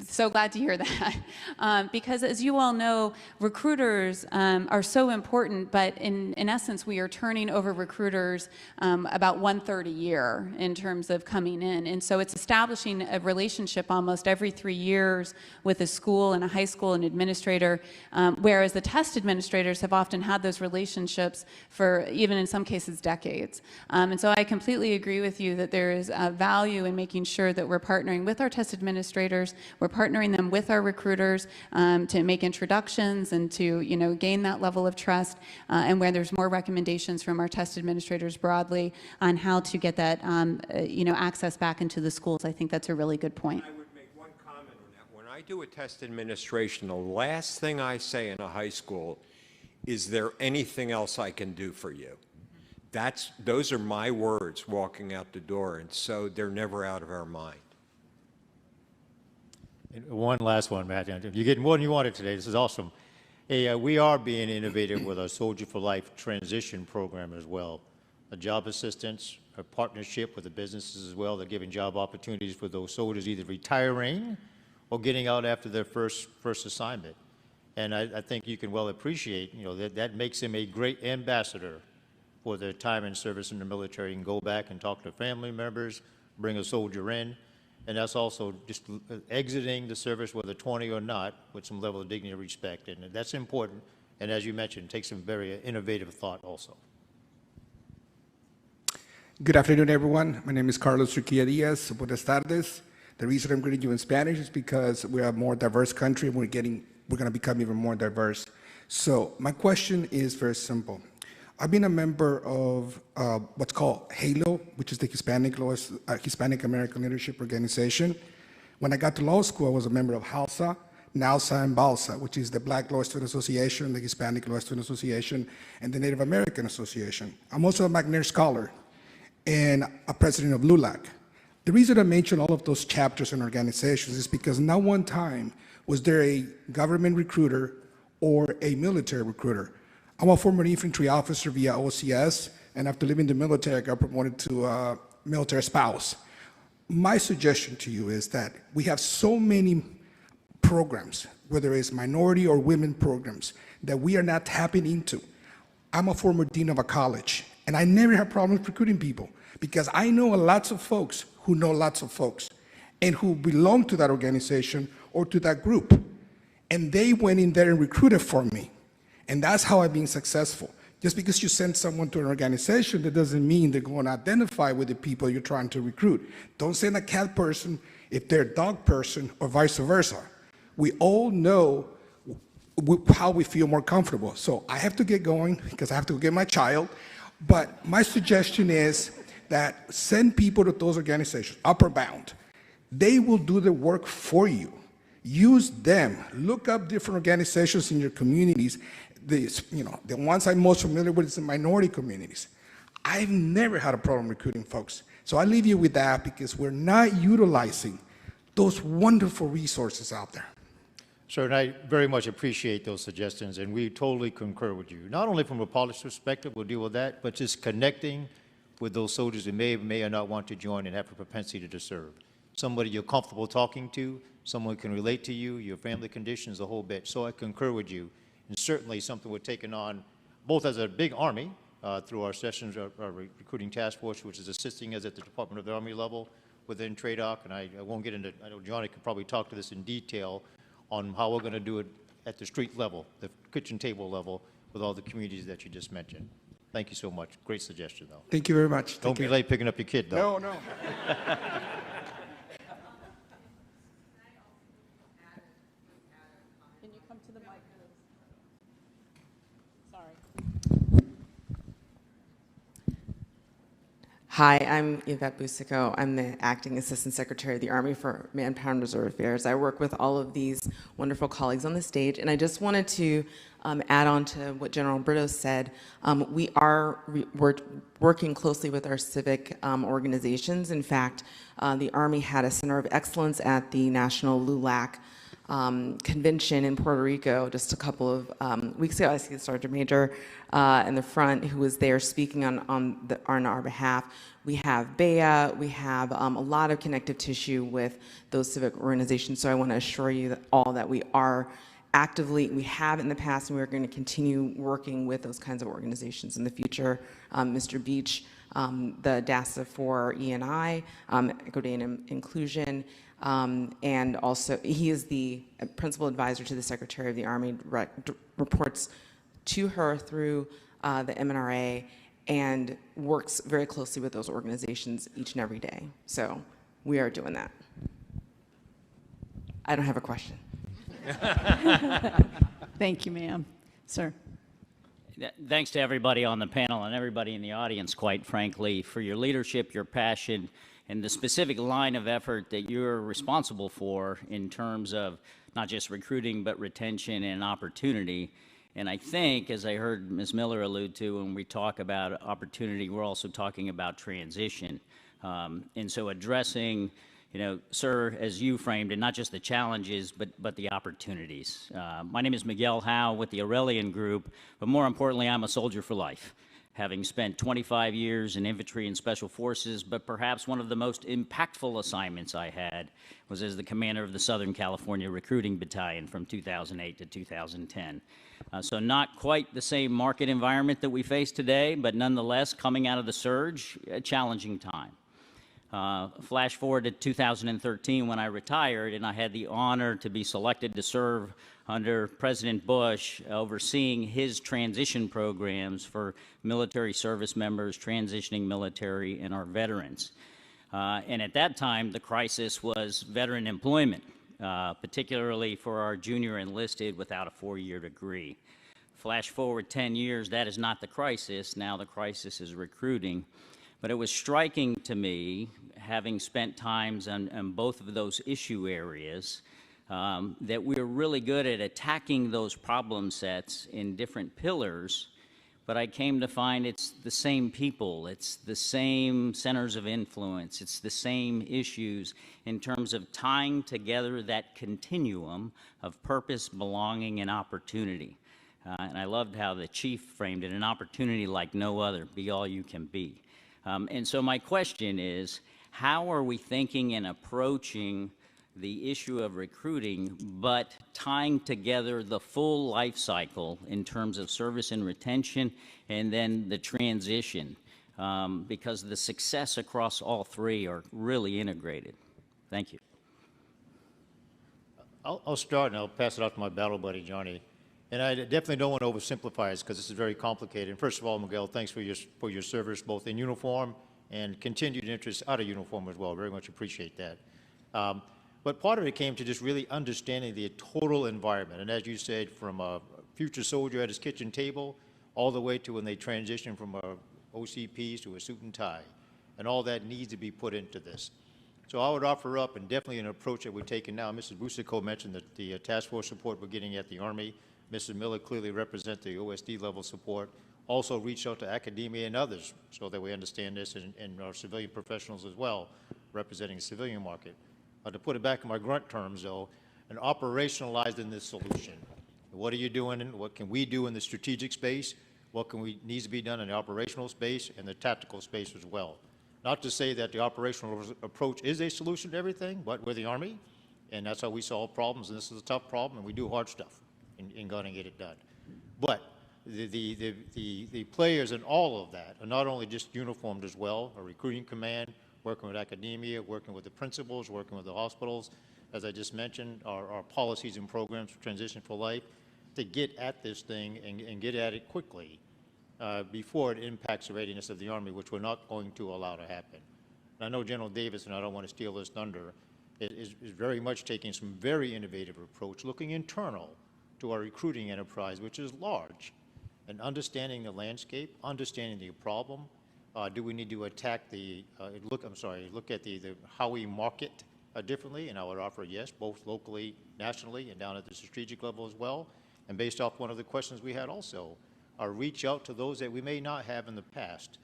So glad to hear that. Because as you all know, recruiters are so important, but in essence, we are turning over recruiters about 1/3 a year in terms of coming in. And so it's establishing a relationship almost every 3 years with a school and a high school and administrator, whereas the test administrators have often had those relationships for even in some cases decades. And so I completely agree with you that there is value in making sure that we're partnering with our test administrators. We're partnering them with our recruiters to make introductions and to gain that level of trust, and where there's more recommendations from our test administrators broadly on how to get that access back into the schools. I think that's a really good point. I would make one comment on that. When I do a test administration, the last thing I say in a high school is there anything else I can do for you? Those are my words walking out the door, and so they're never out of our mind. And one last one, Matt. You're getting more than you wanted today. This is awesome. Hey, we are being innovative with our Soldier for Life transition program as well. A job assistance, a partnership with the businesses as well. They're giving job opportunities for those soldiers either retiring or getting out after their first assignment. And I think you can well appreciate, that makes them a great ambassador for their time in service in the military, and go back and talk to family members, bring a soldier in. And that's also just exiting the service, whether 20 or not, with some level of dignity and respect. And that's important. And as you mentioned, it takes some very innovative thought also. Good afternoon, everyone. My name is Carlos Riquilla Diaz. Buenas tardes. The reason I'm greeting you in Spanish is because we're a more diverse country, and we're going to become even more diverse. So my question is very simple. I've been a member of what's called HALO, which is the Hispanic American Leadership Organization. When I got to law school, I was a member of AUSA, NAUSA, and BALSA, which is the Black Law Student Association, the Hispanic Law Student Association, and the Native American Association. I'm also a McNair Scholar and a president of LULAC. The reason I mention all of those chapters and organizations is because not one time was there a government recruiter or a military recruiter. I'm a former infantry officer via OCS, and after leaving the military, I got promoted to a military spouse. My suggestion to you is that we have so many programs, whether it's minority or women programs, that we are not tapping into. I'm a former dean of a college, and I never have problems recruiting people because I know lots of folks who know lots of folks and who belong to that organization or to that group. And they went in there and recruited for me. And that's how I've been successful. Just because you send someone to an organization, that doesn't mean they're going to identify with the people you're trying to recruit. Don't send a cat person if they're a dog person, or vice versa. We all know how we feel more comfortable. So I have to get going because I have to get my child. But my suggestion is that send people to those organizations, upper bound. They will do the work for you. Use them. Look up different organizations in your communities. The ones I'm most familiar with is the minority communities. I've never had a problem recruiting folks. So I leave you with that because we're not utilizing those wonderful resources out there. Sir, and I very much appreciate those suggestions, and we totally concur with you. Not only from a policy perspective, we'll deal with that, but just connecting with those soldiers who may or not want to join and have a propensity to serve. Somebody you're comfortable talking to, someone who can relate to you, your family conditions, the whole bit. So I concur with you. And certainly something we're taking on both as a big Army through our sessions, our recruiting task force, which is assisting us at the Department of the Army level within TRADOC. And I won't get into, I know Johnny could probably talk to this in detail on how we're going to do it at the street level, the kitchen table level, with all the communities that you just mentioned. Thank you so much. Great suggestion, though. Thank you very much. Don't be late picking up your kid, though. No. Can you come to the mic, please? Hi, I'm Yvette Busico. I'm the Acting Assistant Secretary of the Army for Manpower and Reserve Affairs. I work with all of these wonderful colleagues on the stage, and I just wanted to add on to what General Brito said. We're working closely with our civic organizations. In fact, the Army had a Center of Excellence at the National LULAC convention in Puerto Rico just a couple of weeks ago. I see the Sergeant Major in the front who was there speaking on our behalf. We have BEA, we have a lot of connective tissue with those civic organizations, so I want to assure you that we are we have in the past, and we're going to continue working with those kinds of organizations in the future. Mr. Beach, the DASA for E&I, Equity and Inclusion, and also he is the principal advisor to the Secretary of the Army, reports to her through the MNRA, and works very closely with those organizations each and every day. So we are doing that. I don't have a question. Thank you, ma'am. Sir. Thanks to everybody on the panel and everybody in the audience, quite frankly, for your leadership, your passion, and the specific line of effort that you're responsible for in terms of not just recruiting, but retention and opportunity. And I think, as I heard Ms. Miller allude to, when we talk about opportunity, we're also talking about transition. And so addressing, sir, as you framed it, not just the challenges, but the opportunities. My name is Miguel Howe with the Aurelian Group, but more importantly, I'm a soldier for life, having spent 25 years in infantry and special forces, but perhaps one of the most impactful assignments I had was as the commander of the Southern California Recruiting Battalion from 2008 to 2010. So not quite the same market environment that we face today, but nonetheless, coming out of the surge, a challenging time. Flash forward to 2013 when I retired, and I had the honor to be selected to serve under President Bush, overseeing his transition programs for military service members, transitioning military, and our veterans. And at that time, the crisis was veteran employment, particularly for our junior enlisted without a 4-year degree. Flash forward 10 years, that is not the crisis. Now the crisis is recruiting. But it was striking to me, having spent times on both of those issue areas, that we're really good at attacking those problem sets in different pillars, but I came to find it's the same people, it's the same centers of influence, it's the same issues in terms of tying together that continuum of purpose, belonging, and opportunity. And I loved how the chief framed it, an opportunity like no other, be all you can be. And so my question is, how are we thinking and approaching the issue of recruiting, but tying together the full life cycle in terms of service and retention, and then the transition, because the success across all three are really integrated? Thank you. I'll start, and I'll pass it off to my battle buddy, Johnny. And I definitely don't want to oversimplify this because this is very complicated. And first of all, Miguel, thanks for your service, both in uniform and continued interest out of uniform as well. Very much appreciate that. But part of it came to just really understanding the total environment. And as you said, from a future soldier at his kitchen table all the way to when they transition from OCPs to a suit and tie. And all that needs to be put into this. So I would offer up, and definitely an approach that we're taking now. Mrs. Busico mentioned that the task force support we're getting at the Army. Mrs. Miller clearly represents the OSD level support. Also reach out to academia and others so that we understand this, and our civilian professionals as well, representing the civilian market. To put it back in my grunt terms, though, and operationalizing this solution. What are you doing, and what can we do in the strategic space? What needs to be done in the operational space and the tactical space as well? Not to say that the operational approach is a solution to everything, but we're the Army, and that's how we solve problems, and this is a tough problem, and we do hard stuff in going to get it done. But the players in all of that are not only just uniformed as well, a recruiting command, working with academia, working with the principals, working with the hospitals, as I just mentioned, our policies and programs for Transition for Life, to get at this thing and get at it quickly before it impacts the readiness of the Army, which we're not going to allow to happen. And I know General Davis, and I don't want to steal his thunder, is very much taking some very innovative approach, looking internal to our recruiting enterprise, which is large, and understanding the landscape, understanding the problem, Do we need to attack look at the how we market differently? And I would offer yes, both locally, nationally, and down at the strategic level as well. And based off one of the questions we had also, reach out to those that we may not have in the past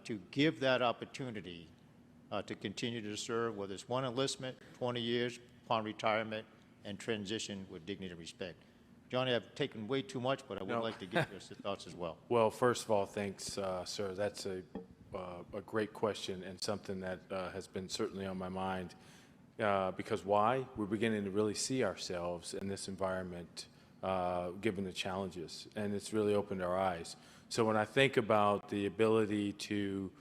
to give that opportunity to continue to serve, whether it's one enlistment, 20 years upon retirement, and transition with dignity and respect. Johnny, I've taken way too much, but I would like to get your thoughts as well. Well, first of all, thanks, sir. That's a great question and something that has been certainly on my mind. Because why? We're beginning to really see ourselves in this environment, given the challenges, and it's really opened our eyes. So when I think about the ability to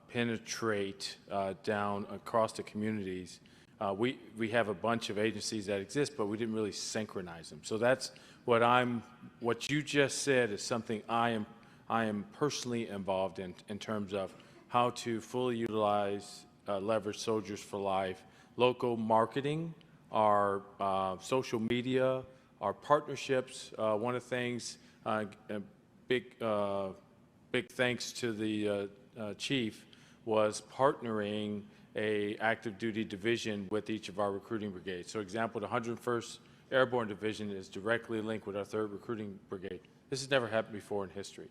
penetrate down across the communities, we have a bunch of agencies that exist, but we didn't really synchronize them. So that's what you just said is something I am personally involved in terms of how to fully utilize, leverage Soldiers for Life, local marketing, our social media, our partnerships. One of the things, big thanks to the chief, was partnering a active duty division with each of our recruiting brigades. So example, the 101st Airborne Division is directly linked with our 3rd Recruiting Brigade. This has never happened before in history.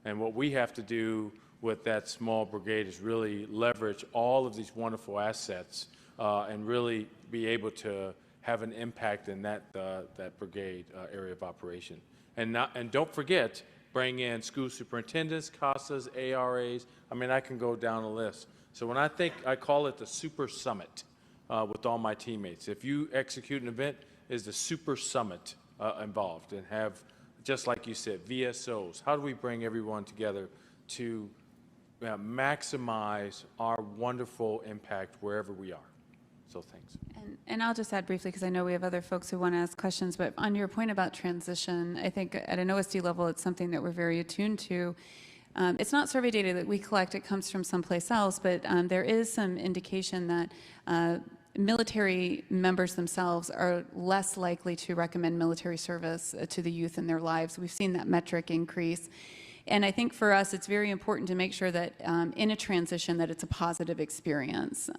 And what we have to do with that small brigade is really leverage all of these wonderful assets and really be able to have an impact in that brigade area of operation. And don't forget, bring in school superintendents, CASAs, ARAs. I mean, I can go down a list. So when I call it the super summit with all my teammates. If you execute an event, is the super summit involved, and have, just like you said, VSOs. How do we bring everyone together to maximize our wonderful impact wherever we are? So thanks. And I'll just add briefly, because I know we have other folks who want to ask questions, but on your point about transition, I think at an OSD level, it's something that we're very attuned to. It's not survey data that we collect, it comes from someplace else, but there is some indication that military members themselves are less likely to recommend military service to the youth in their lives. We've seen that metric increase. And I think for us, it's very important to make sure that in a transition that it's a positive experience,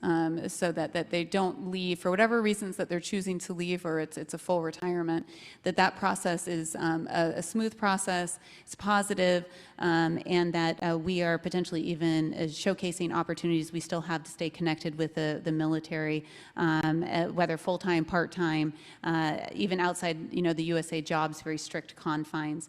so that they don't leave for whatever reasons that they're choosing to leave, or it's a full retirement, that process is a smooth process, it's positive, and that we are potentially even showcasing opportunities we still have to stay connected with the military, whether full-time, part-time, even outside the USA jobs, very strict confines.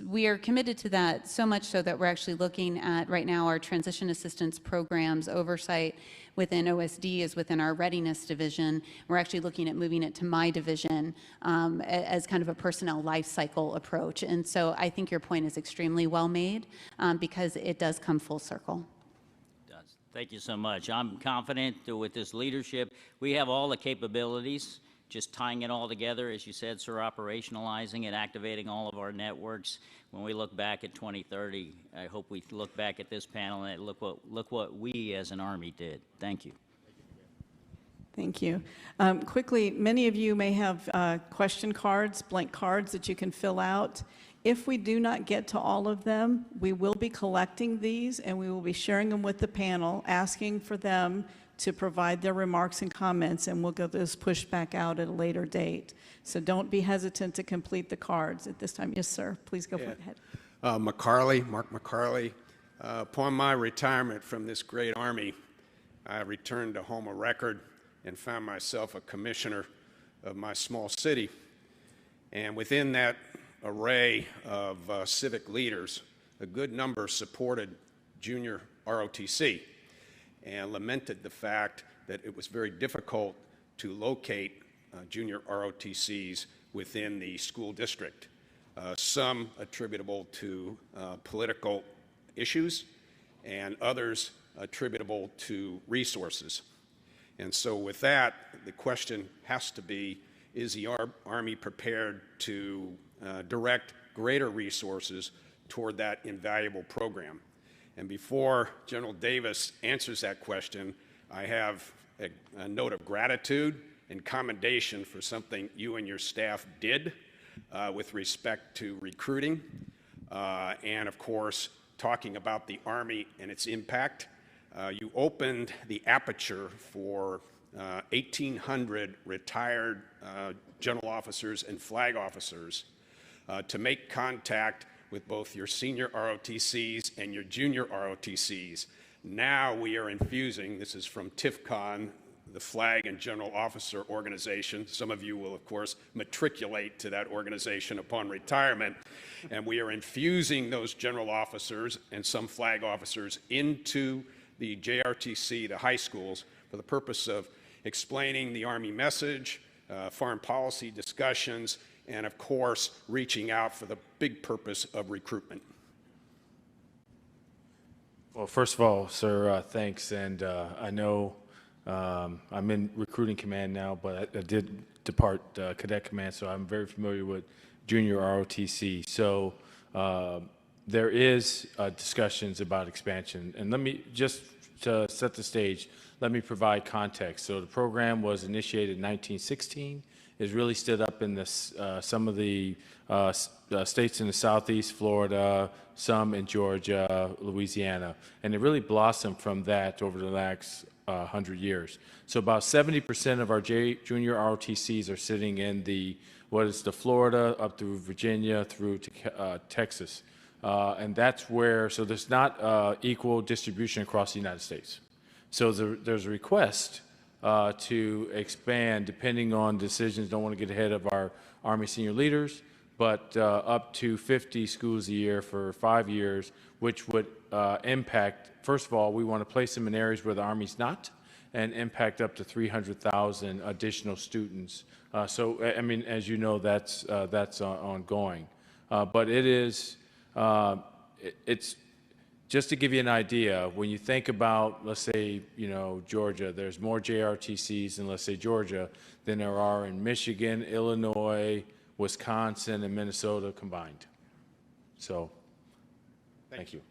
We are committed to that, so much so that we're actually looking at right now our transition assistance programs oversight within OSD is within our readiness division. We're actually looking at moving it to my division as kind of a personnel life cycle approach. And so I think your point is extremely well made because it does come full circle. It does. Thank you so much. I'm confident that with this leadership, we have all the capabilities. Just tying it all together, as you said, sir, operationalizing it, activating all of our networks. When we look back at 2030, I hope we look back at this panel and look what we as an Army did. Thank you. Thank you. Quickly, many of you may have question cards, blank cards that you can fill out. If we do not get to all of them, we will be collecting these and we will be sharing them with the panel, asking for them to provide their remarks and comments, and we'll get those pushed back out at a later date. So don't be hesitant to complete the cards at this time. Yes, sir. Please go ahead. Mark McCarley. Upon my retirement from this great Army, I returned to home a record and found myself a commissioner of my small city. And within that array of civic leaders, a good number supported junior ROTC and lamented the fact that it was very difficult to locate junior ROTCs within the school district, some attributable to political issues and others attributable to resources. And so with that, the question has to be, is the Army prepared to direct greater resources toward that invaluable program? And before General Davis answers that question, I have a note of gratitude and commendation for something you and your staff did with respect to recruiting and, of course, talking about the Army and its impact. You opened the aperture for 1,800 retired general officers and flag officers to make contact with both your senior ROTCs and your junior ROTCs. Now we are infusing, this is from TIFCON, the Flag and General Officer Organization. Some of you will, of course, matriculate to that organization upon retirement. And we are infusing those general officers and some flag officers into the JRTC, the high schools, for the purpose of explaining the Army message, foreign policy discussions, and of course, reaching out for the big purpose of recruitment. Well, first of all, sir, thanks. And I know I'm in recruiting command now, but I did depart cadet command, so I'm very familiar with junior ROTC. So there is discussions about expansion. And let me just to set the stage, let me provide context. So the program was initiated in 1916. It's really stood up in this, some of the states in the southeast, Florida, some in Georgia, Louisiana, and it really blossomed from that over the next 100 years. So about 70% of our junior ROTCs are sitting in the, what is the Florida up through Virginia through to Texas. And that's where, so there's not equal distribution across the United States. So there's a request to expand depending on decisions. Don't want to get ahead of our Army senior leaders, but up to 50 schools a year for 5 years, which would impact, first of all, we want to place them in areas where the Army's not, and impact up to 300,000 additional students. So, I mean, as you know, that's ongoing. But it is, it's, just to give you an idea, when you think about, let's say, you know, Georgia, there's more JRTCs in, let's say, Georgia than there are in Michigan, Illinois, Wisconsin, and Minnesota combined. So, thank you.